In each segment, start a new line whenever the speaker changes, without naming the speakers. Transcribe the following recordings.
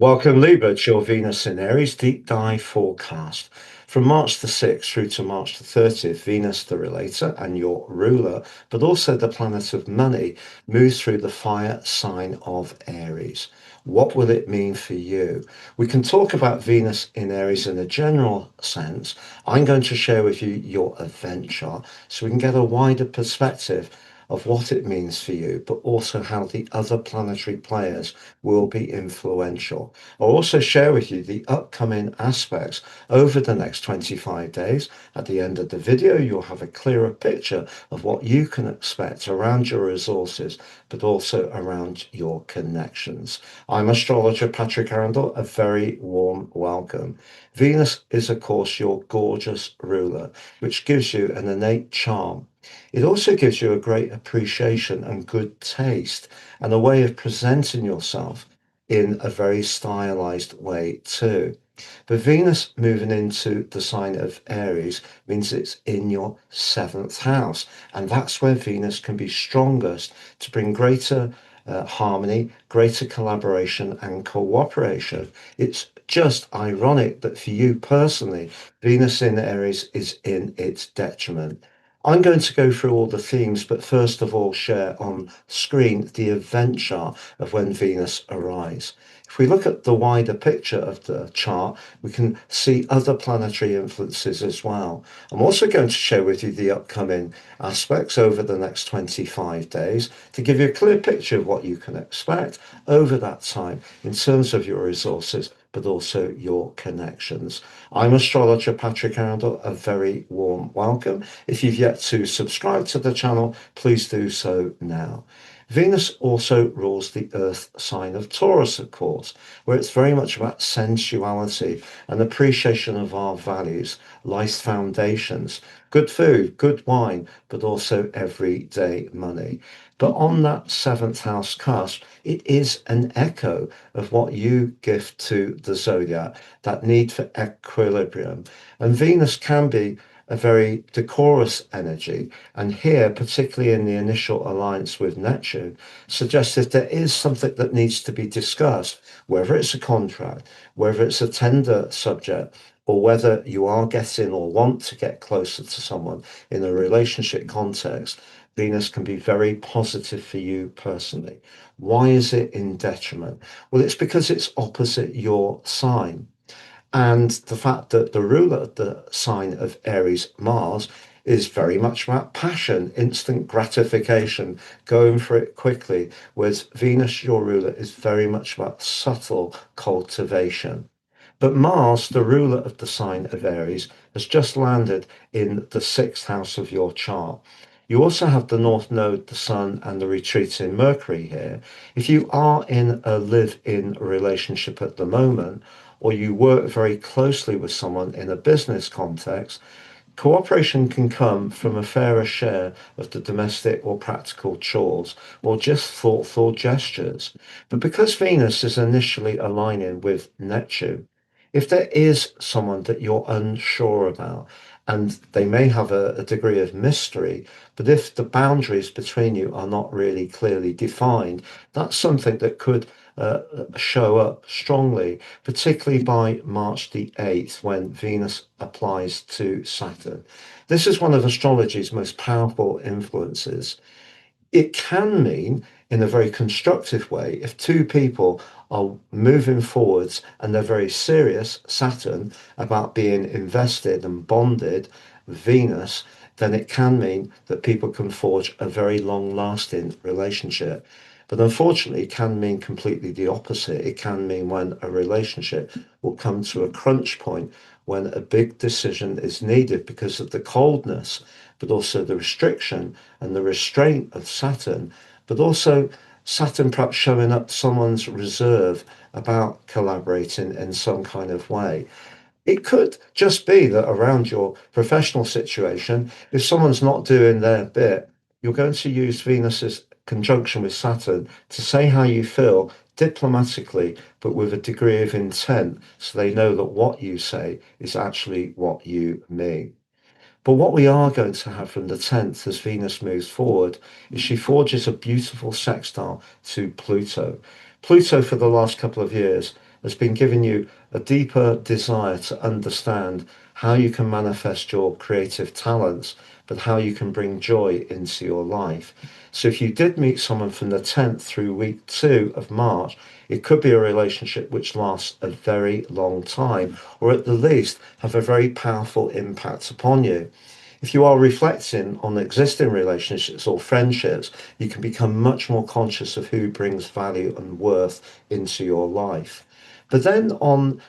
Welcome, Libra, to your Venus in Aries deep dive forecast. From March the 6th through to March the 30th, Venus, the relator and your ruler, but also the planet of money, moves through the fire sign of Aries. What will it mean for you? We can talk about Venus in Aries in a general sense. I'm going to share with you your event chart so we can get a wider perspective of what it means for you, but also how the other planetary players will be influential. I'll also share with you the upcoming aspects over the next 25 days. At the end of the video, you'll have a clearer picture of what you can expect around your resources, but also around your connections. I'm astrologer Patrick Arundell. A very warm welcome. Venus is, of course, your gorgeous ruler, which gives you an innate charm. It also gives you a great appreciation and good taste and a way of presenting yourself in a very stylized way too. But Venus moving into the sign of Aries means it's in your seventh house, and that's where Venus can be strongest to bring greater harmony, greater collaboration, and cooperation. It's just ironic that for you personally, Venus in Aries is in its detriment. I'm going to go through all the themes, but first of all, share on screen the event chart of when Venus arrives. If we look at the wider picture of the chart, we can see other planetary influences as well. I'm also going to share with you the upcoming aspects over the next 25 days to give you a clear picture of what you can expect over that time in terms of your resources, but also your connections. I'm astrologer Patrick Arundell. A very warm welcome. If you've yet to subscribe to the channel, please do so now. Venus also rules the earth sign of Taurus, of course, where it's very much about sensuality and appreciation of our values, life's foundations, good food, good wine, but also everyday money. But on that seventh house cusp, it is an echo of what you give to the zodiac, that need for equilibrium. And Venus can be a very decorous energy. And here, particularly in the initial alliance with Neptune, suggests if there is something that needs to be discussed, whether it's a contract, whether it's a tender subject, or whether you are getting or want to get closer to someone in a relationship context, Venus can be very positive for you personally. Why is it in detriment? Well, it's because it's opposite your sign. And the fact that the ruler of the sign of Aries, Mars, is very much about passion, instant gratification, going for it quickly, whereas Venus, your ruler, is very much about subtle cultivation. But Mars, the ruler of the sign of Aries, has just landed in the sixth house of your chart. You also have the North Node, the Sun, and the retreating Mercury here. If you are in a live-in relationship at the moment, or you work very closely with someone in a business context, cooperation can come from a fairer share of the domestic or practical chores, or just thoughtful gestures. But because Venus is initially aligning with Neptune, if there is someone that you're unsure about, and they may have a degree of mystery, but if the boundaries between you are not really clearly defined, that's something that could show up strongly, particularly by March the 8th when Venus applies to Saturn. This is one of astrology's most powerful influences. It can mean, in a very constructive way, if two people are moving forwards and they're very serious, Saturn, about being invested and bonded, Venus, then it can mean that people can forge a very long lasting relationship. But unfortunately, it can mean completely the opposite. It can mean when a relationship will come to a crunch point when a big decision is needed because of the coldness, but also the restriction and the restraint of Saturn, but also Saturn perhaps showing up someone's reserve about collaborating in some kind of way. It could just be that around your professional situation, if someone's not doing their bit, you're going to use Venus's conjunction with Saturn to say how you feel diplomatically, but with a degree of intent, so they know that what you say is actually what you mean. But what we are going to have from the 10th as Venus moves forward is she forges a beautiful sextile to Pluto. Pluto, for the last couple of years, has been giving you a deeper desire to understand how you can manifest your creative talents, but how you can bring joy into your life. So if you did meet someone from the 10th through week 2 of March, it could be a relationship which lasts a very long time, or at the least have a very powerful impact upon you. If you are reflecting on existing relationships or friendships, you can become much more conscious of who brings value and worth into your life. But then on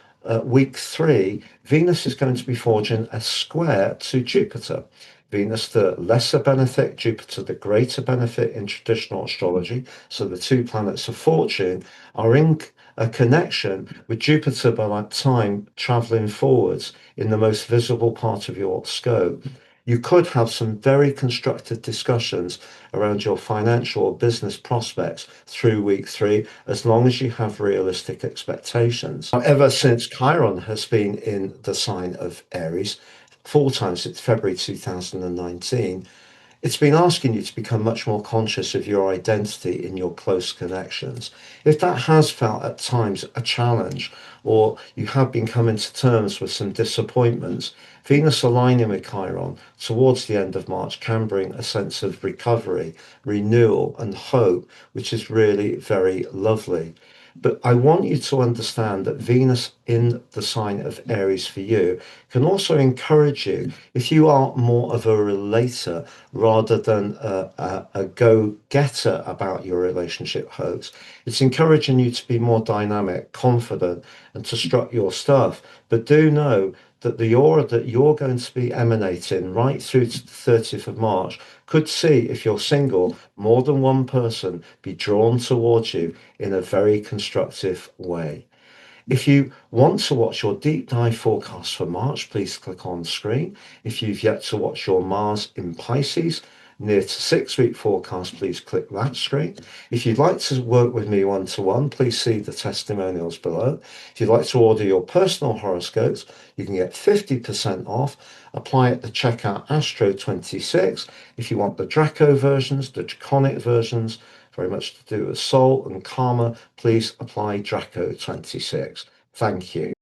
week 3, Venus is going to be forging a square to Jupiter. Venus, the lesser benefit, Jupiter, the greater benefit in traditional astrology. So the two planets of fortune are in a connection with Jupiter by that time traveling forwards in the most visible part of your scope. You could have some very constructive discussions around your financial or business prospects through week 3, as long as you have realistic expectations. Now, ever since Chiron has been in the sign of Aries full time since February 2019, it's been asking you to become much more conscious of your identity in your close connections. If that has felt at times a challenge, or you have been coming to terms with some disappointments, Venus aligning with Chiron towards the end of March can bring a sense of recovery, renewal, and hope, which is really very lovely. But I want you to understand that Venus in the sign of Aries for you can also encourage you, if you are more of a relator rather than a go-getter about your relationship hopes, it's encouraging you to be more dynamic, confident, and to strut your stuff. But do know that the aura that you're going to be emanating right through to the 30th of March could see, if you're single, more than one person be drawn towards you in a very constructive way. If you want to watch your deep dive forecast for March, please click on screen. If you've yet to watch your Mars in Pisces near to 6-week forecast, please click that screen. If you'd like to work with me one-to-one, please see the testimonials below. If you'd like to order your personal horoscopes, you can get 50% off. Apply at the checkout Astro26. If you want the Draco versions, the Draconic versions, very much to do with soul and karma, please apply Draco 26. Thank you.